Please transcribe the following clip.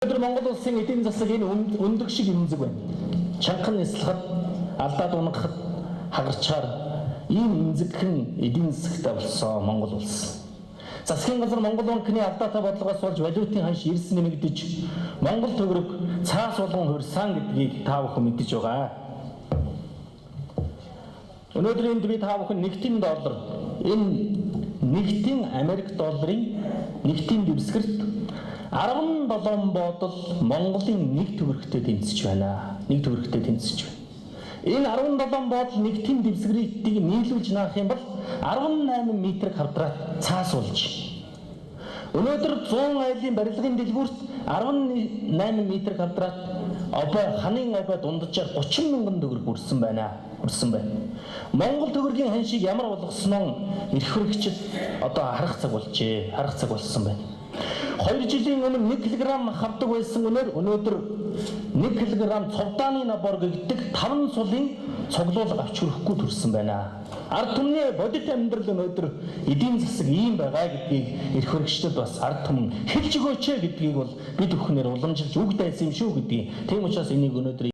өнөөдөр Монгол улсын эдийн засаг энэ өндөг шиг эмзэг байна. Чанхан нислэхэд, алдаад унгахад хагарчаар ийм эмзэгхэн эдийн засагтай болсон Монгол улс. Засгийн газар Монгол банкны алдаатай бодлогоос болж валютын ханш эрс нэмэгдэж Монгол төгрөг цаас болгон хөрсөн гэдгийг та бүхэн мэдэж байгаа. Өнөөдөр энд би та бүхэн нэгдлийн доллар, энэ нэгдлийн Америк долларын нэгдлийн дэвсгэрт 17 бодол Монголын нэг төгрөгтэй тэнцэж байна. Нэг төгрөгтэй тэнцэж байна. Энэ 17 бодол нэгдлийн дэвсгэрийг нийлүүлж наах юм бол 18 метр квадрат цаас болж. Өнөөдөр 100 айлын барилгын дэлгүүрт 18 метр квадрат обой ханын обой дунджаар 30 мянган төгрөг хүрсэн байна. Монгол төгрөгийн ханшийг ямар болгосноо эрх хөрөгчд одоо харах цаг болжээ. Харах цаг болсон байна. 2 жилийн өмнө 1 кг хавдаг байсан өнөөдөр 1 кг цовдааны набор гэгдэг 5 сулын цуглуулга авч хүрэхгүй төрсөн байна. Ард түмний бодит амьдрал өнөөдөр эдийн засаг ийм байгаа гэдгийг эрх хөрөгчдөд бас ард түмэн хэлж өгөөч гэдгийг бол бид бүхнээр уламжилж үг дайсан юм шүү гэдгийг. Тийм учраас энийг өнөөдөр